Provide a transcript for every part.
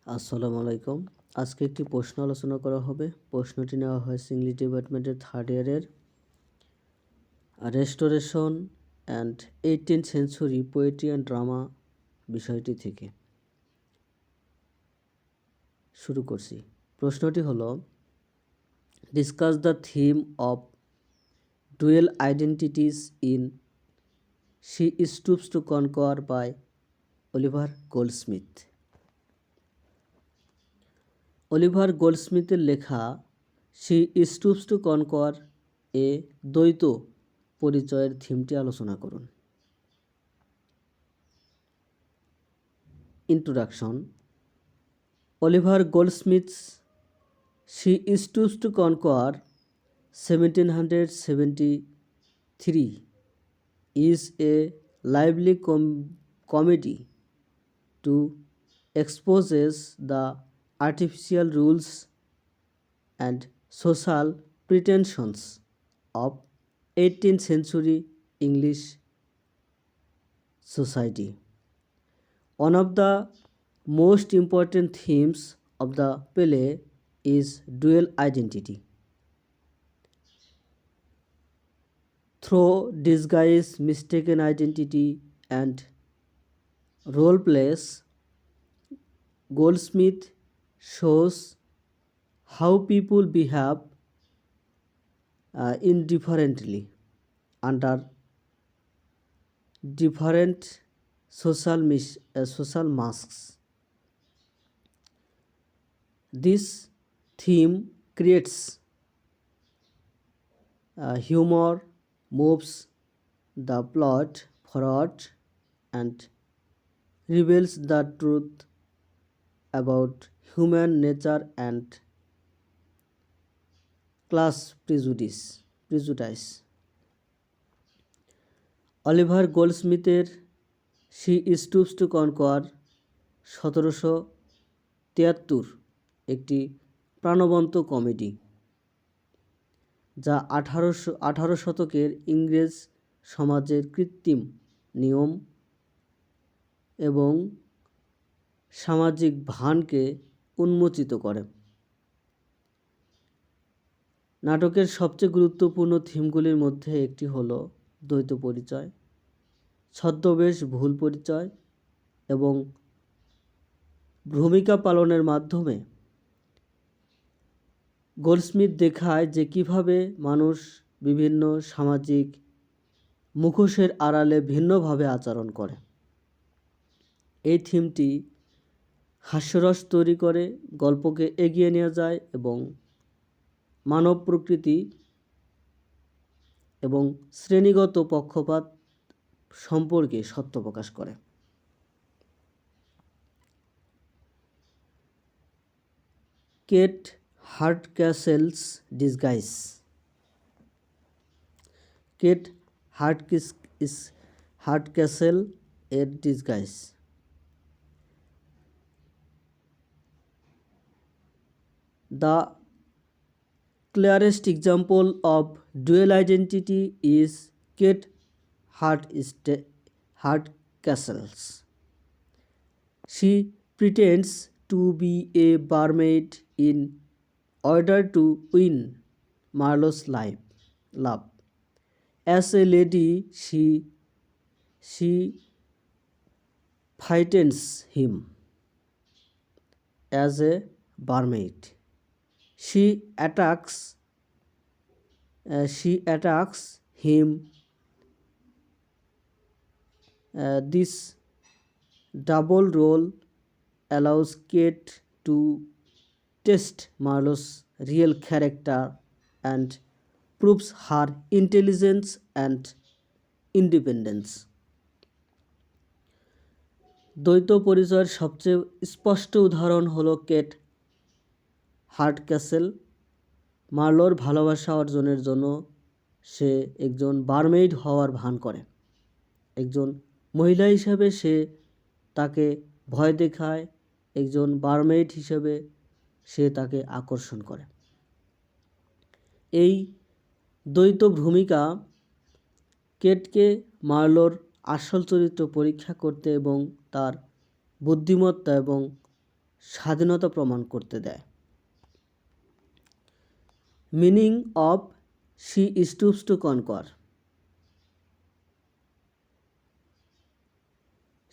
আসসালামু আলাইকুম। আজকে একটি প্রশ্ন আলোচনা করা হবে। প্রশ্নটি নেওয়া হয়েছে ইংলিশ ডিপার্টমেন্টের থার্ড ইয়ারের restoration and 18th century poetry and drama বিষয়টি থেকে। শুরু করছি। প্রশ্নটি হলো, discuss the theme of dual identities in She Stoops to Conquer by Oliver Goldsmith. Oliver গোল্ডস্মিথের লেখা শি স্টুপস টু কনকোয়ার এ দ্বৈত পরিচয়ের থিমটি আলোচনা করুন। Introduction. Oliver Goldsmith's She Stoops to Conquer 1773 is a lively comedy to exposes the artificial rules and social pretensions of 18th century English society. One of the most important themes of the play is dual identity. Through disguise, mistaken identity, and role plays, Goldsmith shows how people behave indifferently under different social masks. This theme creates humor, moves the plot forward, and reveals the truth about human nature and class prejudice. Oliver গোল্ডস্মিথের She Stoops to Conquer 1773 একটি প্রাণবন্ত comedy, যা 18 শতকের ইংরেজ সমাজের কৃত্রিম নিয়ম এবং সামাজিক ভানকে উন্মোচিত করে। নাটকের সবচেয়ে গুরুত্বপূর্ণ থিমগুলির মধ্যে একটি হলো দ্বৈত পরিচয়, ছদ্মবেশ ভুল পরিচয় এবং ভূমিকা পালনের মাধ্যমে গোল্ডস্মিথ দেখায় যে কিভাবে মানুষ বিভিন্ন সামাজিক মুখোশের আড়ালে ভিন্নভাবে আচরণ করে। এই থিমটি হাস্যরস তৈরি করে, গল্পকে এগিয়ে নিয়ে যায় এবং মানব প্রকৃতি এবং শ্রেণীগত পক্ষপাত সম্পর্কে সত্য প্রকাশ করে। Kate Hardcastle's disguise. Kate Hardcastle এর disguise. The clearest example of dual identity is Kate Hardcastle's. She pretends to be a barmaid in order to win Marlowe's love. As a lady, she frightens him. As a barmaid, she attacks him. This double role allows Kate to test Marlowe's real character and proves her intelligence and independence. দ্বৈত পরিচয়ের সবচেয়ে স্পষ্ট উদাহরণ হলো Kate হার্টক্যাসেল। মার্লোর ভালোবাসা অর্জনের জন্য সে একজন বারমেইড হওয়ার ভান করে। একজন মহিলা হিসাবে সে তাকে ভয় দেখায়, একজন বারমেইড হিসেবে সে তাকে আকর্ষণ করে। এই দ্বৈত ভূমিকা কেটকে মার্লোর আসল চরিত্র পরীক্ষা করতে এবং তার বুদ্ধিমত্তা এবং স্বাধীনতা প্রমাণ করতে দেয়। Meaning of She Stoops to Conquer.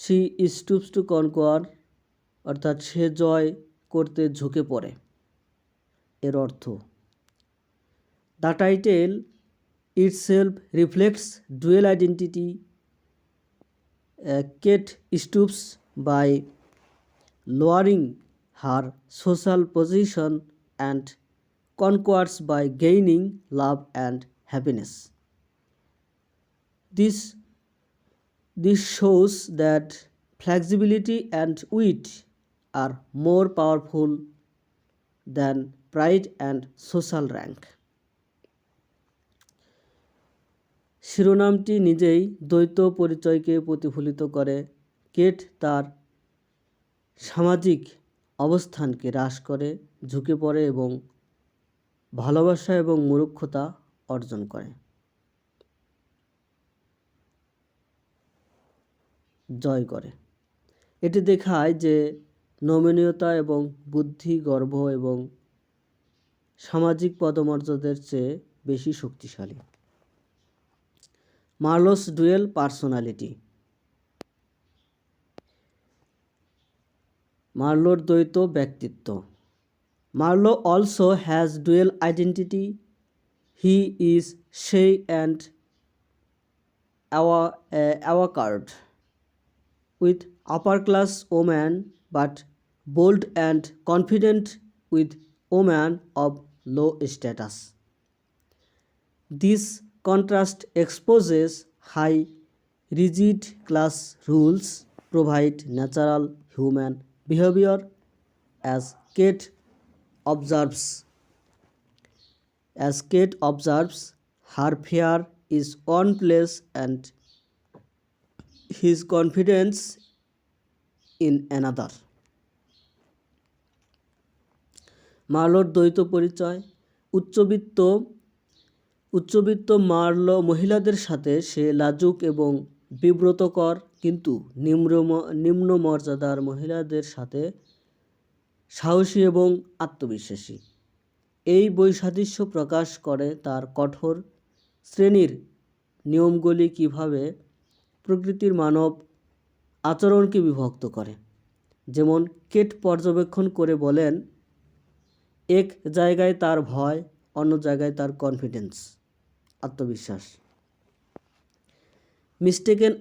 She Stoops to Conquer অর্থাৎ সে জয় করতে ঝুঁকে পড়ে। এর অর্থ, the title itself reflects dual identity. Kate stoops by lowering her social position and conquers by gaining love and happiness. This shows that flexibility and wit are more powerful than pride and social rank. শিরোনামটি নিজেই দ্বৈত পরিচয়কে প্রতিফলিত করে। Kate তার সামাজিক অবস্থানকে হ্রাস করে, ঝুঁকে পড়ে এবং ভালোবাসা এবং মূর্খতা অর্জন করে। জয় করে। এটি দেখায় যে নমনীয়তা এবং বুদ্ধি গর্ব এবং সামাজিক পদমর্যাদার চেয়ে বেশি শক্তিশালী। Marlow's dual personality. মার্লোর দ্বৈত ব্যক্তিত্ব। Marlowe also has dual identity. He is shy and awkward with upper class women but bold and confident with women of low status. This contrast exposes high rigid class rules provide natural human behavior as Kate observes, her fear is one place and his confidence in another. মার্লোর দ্বৈত পরিচয়। উচ্চবিত্ত Marlowe মহিলাদের সাথে সে লাজুক এবং বিব্রতকর, কিন্তু নিম্ন মর্যাদার মহিলাদের সাথে সাহসী এবং আত্মবিশ্বাসী। এই বৈসাদৃশ্য প্রকাশ করে তার কঠোর শ্রেণীর নিয়মগুলি কিভাবে প্রকৃতির মানব আচরণকে বিভক্ত করে। যেমন কেট পর্যবেক্ষণ করে বলেন, এক জায়গায় তার ভয়, অন্য জায়গায় তার কনফিডেন্স, আত্মবিশ্বাস। Mistaken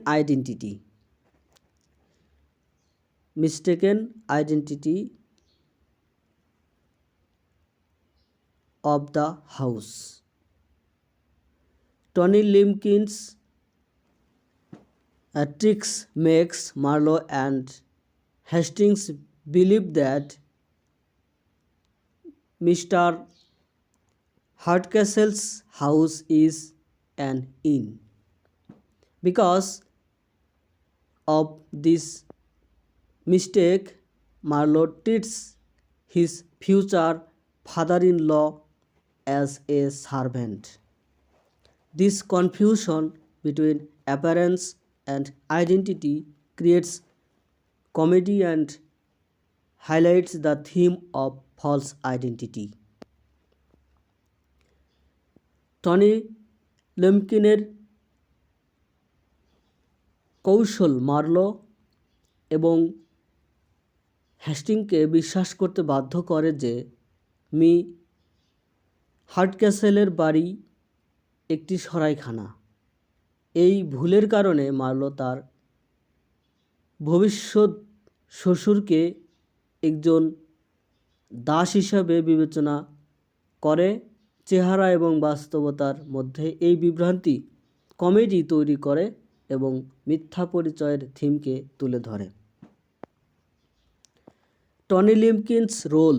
identity of the house. Tony Limpkins' tricks makes Marlowe and Hastings believe that Mr. Hardcastle's house is an inn. Because of this mistake, Marlowe treats his future father-in-law as a servant. This confusion between appearance and identity creates comedy and highlights the theme of false identity. Tony লেম্পকিনের কৌশল Marlow এবং হ্যাস্টিংকে বিশ্বাস করতে বাধ্য করে যে me হার্ডক্যাসেলের বাড়ি একটি সরাইখানা। এই ভুলের কারণে মার্লো তার ভবিষ্যৎ শ্বশুরকে একজন দাস হিসাবে বিবেচনা করে। চেহারা এবং বাস্তবতার মধ্যে এই বিভ্রান্তি কমেডি তৈরি করে এবং মিথ্যা পরিচয়ের থিমকে তুলে ধরে। Tony Lumpkins role.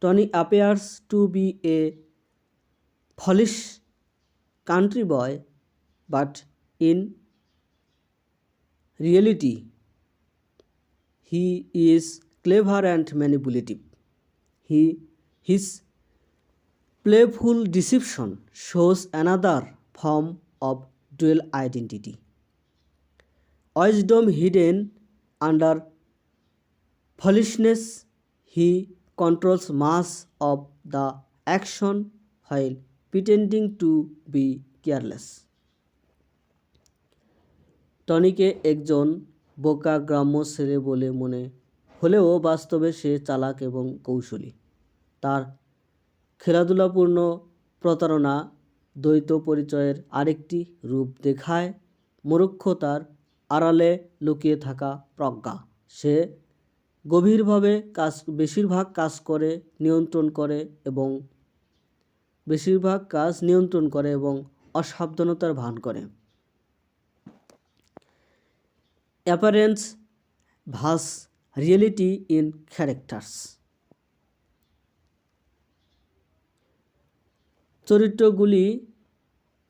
Tony appears to be a foolish country boy, but in reality, he is clever and manipulative. His playful deception shows another form of dual identity. wisdom hidden under foolishness. He controls mass of the action while pretending to be careless. টনিকে একজন বোকা গ্রাম্য ছেলে বলে মনে হলেও বাস্তবে সে চালাক এবং কৌশলী। তার খেলাধুলাপূর্ণ প্রতারণা দ্বৈত পরিচয়ের আরেকটি রূপ দেখায় মূর্খতার আড়ালে লুকিয়ে থাকা প্রজ্ঞা। সে বেশিরভাগ কাজ নিয়ন্ত্রণ করে এবং অসাবধানতার ভান করে। Appearance versus reality in characters.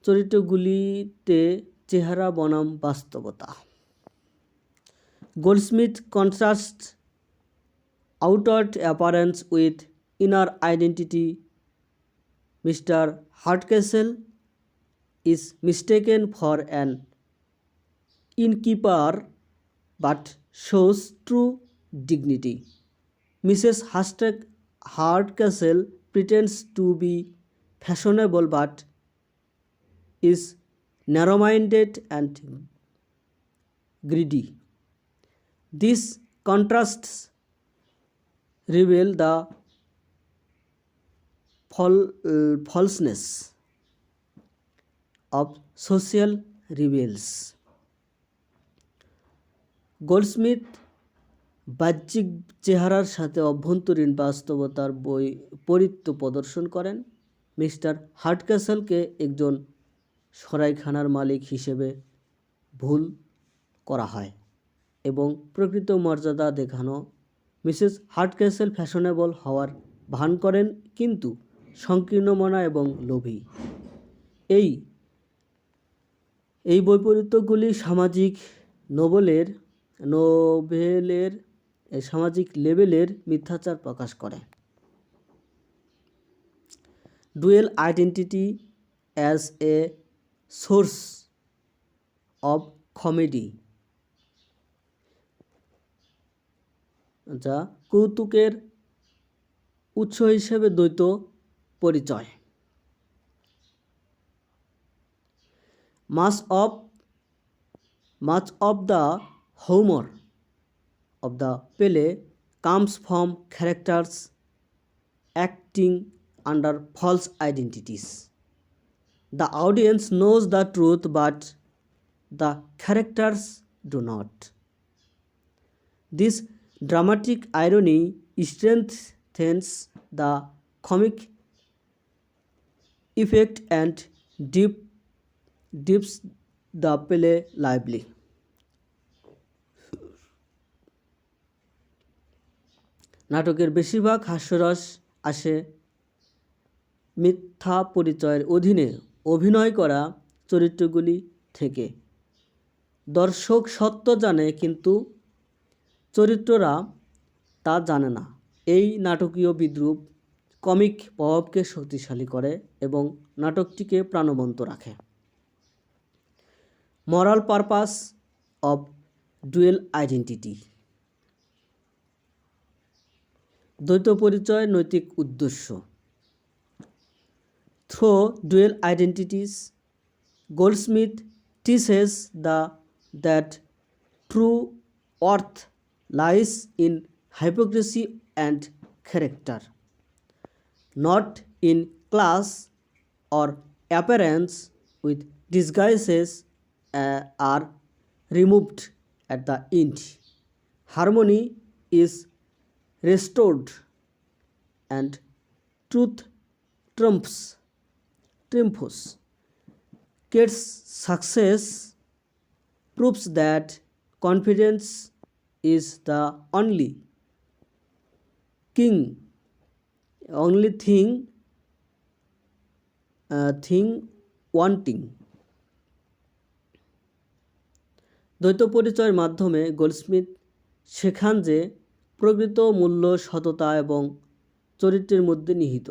চরিত্রগুলিতে চেহারা বনাম বাস্তবতা। Goldsmith contrasts outward appearance with inner identity. Mr. Hardcastle is mistaken for an innkeeper but shows true dignity. Mrs. Hardcastle pretends to be fashionable but is narrow-minded and greedy. These contrasts reveal the falseness of social rebels. Goldsmith বাহ্যিক চেহারার সাথে অভ্যন্তরীণ বাস্তবতার বৈপরীত্য প্রদর্শন করেন। Mister হার্ডক্যাসলকে একজন সরাইখানার মালিক হিসেবে ভুল করা হয় এবং প্রকৃত মর্যাদা দেখানো। মিসেস হার্ডক্যাসল ফ্যাশনেবল হওয়ার ভান করেন কিন্তু সংকীর্ণমনা এবং লোভী। এই বৈপরীত্যগুলি সামাজিক লেবেলের মিথ্যাচার প্রকাশ করে। Dual identity as a source of comedy. যা কৌতুকের উৎস হিসেবে দ্বৈত পরিচয়। Much of the humor of the play comes from characters acting under false identities. The audience knows the truth, but the characters do not. This dramatic irony strengthens the comic effect and deeps the play lively. নাটকের বেশিরভাগ হাস্যরস আসে মিথ্যা পরিচয়ের অধীনে অভিনয় করা চরিত্রগুলি থেকে। দর্শক সত্য জানে কিন্তু চরিত্ররা তা জানে না। এই নাটকীয় বিদ্রূপ কমিক প্রভাবকে শক্তিশালী করে এবং নাটকটিকে প্রাণবন্ত রাখে। Moral purpose of dual identity. দ্বৈত পরিচয় নৈতিক উদ্দেশ্য। Through dual identities Goldsmith teaches that true worth lies in hypocrisy and character, not in class or appearance. With disguises are removed at the end, harmony is restored and truth triumphs. Kate's success proves that confidence is the only thing wanting. দ্বৈত পরিচয়ের মাধ্যমে Goldsmith শেখান যে প্রকৃত মূল্য সততা এবং চরিত্রের মধ্যে নিহিত।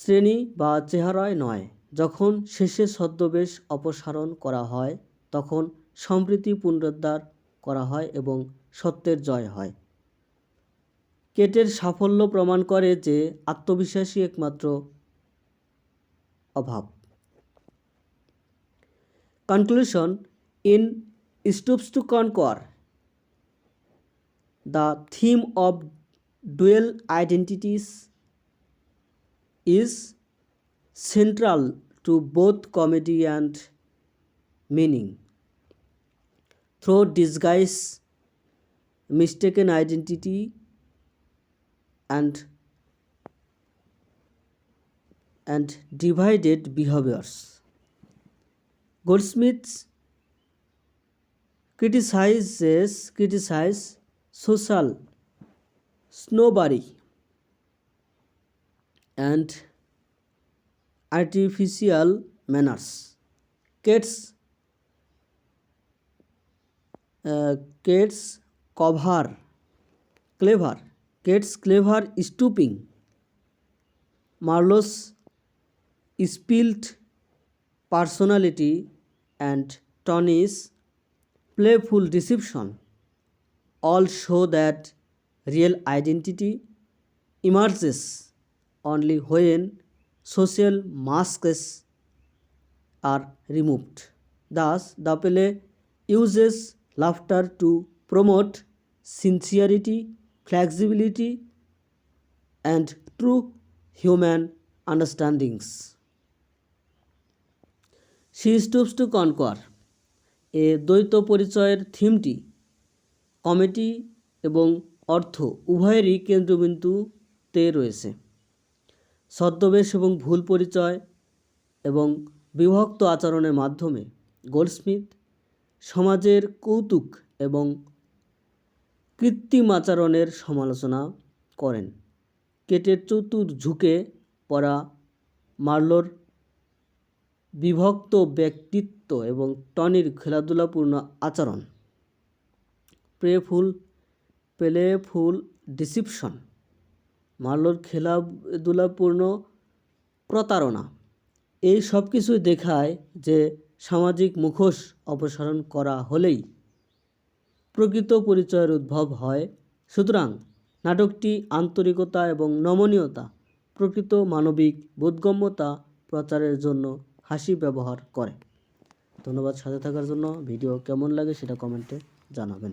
শ্রেণী বা চেহারায় নয়। যখন শেষে ছদ্মবেশ অপসারণ করা হয় তখন সম্প্রীতি পুনরুদ্ধার করা হয় এবং সত্যের জয় হয়। কেটের সাফল্য প্রমাণ করে যে আত্মবিশ্বাসই একমাত্র অভাব। Conclusion: in Stoops to Conquer, the theme of dual identities is central to both comedy and meaning. Through disguise, mistaken identity, and divided behaviors, Goldsmith criticize social snobbery and artificial manners. Kate's clever stooping, Marlowe's spilled personality, and Tony's playful deception all show that real identity emerges only when social masks are removed. Thus, the play uses laughter to promote sincerity, flexibility, and true human understandings. She Stoops to Conquer এ দ্বৈত পরিচয়ের থিমটি comedy এবং অর্থ উভয়েরই কেন্দ্রবিন্দুতে রয়েছে। ছদ্মবেশ এবং ভুল পরিচয় এবং বিভক্ত আচরণের মাধ্যমে গোল্ডস্মিথ সমাজের কৌতুক এবং কৃত্রিম আচরণের সমালোচনা করেন। কেটের চতুর ঝুঁকে পড়া, মার্লোর বিভক্ত ব্যক্তিত্ব এবং টনির খেলাধুলাপূর্ণ আচরণ, প্লেফুল ডিসিপশন, মার্লোর খেলাধুলাপূর্ণ প্রতারণা, এই সব কিছুই দেখায় যে সামাজিক মুখোশ অপসারণ করা হলেই প্রকৃত পরিচয়ের উদ্ভব হয়। সুতরাং নাটকটি আন্তরিকতা এবং নমনীয়তা, প্রকৃত মানবিক বোধগম্যতা প্রচারের জন্য হাসি ব্যবহার করে। ধন্যবাদ সাথে থাকার জন্য। ভিডিও কেমন লাগে সেটা কমেন্টে জানাবেন।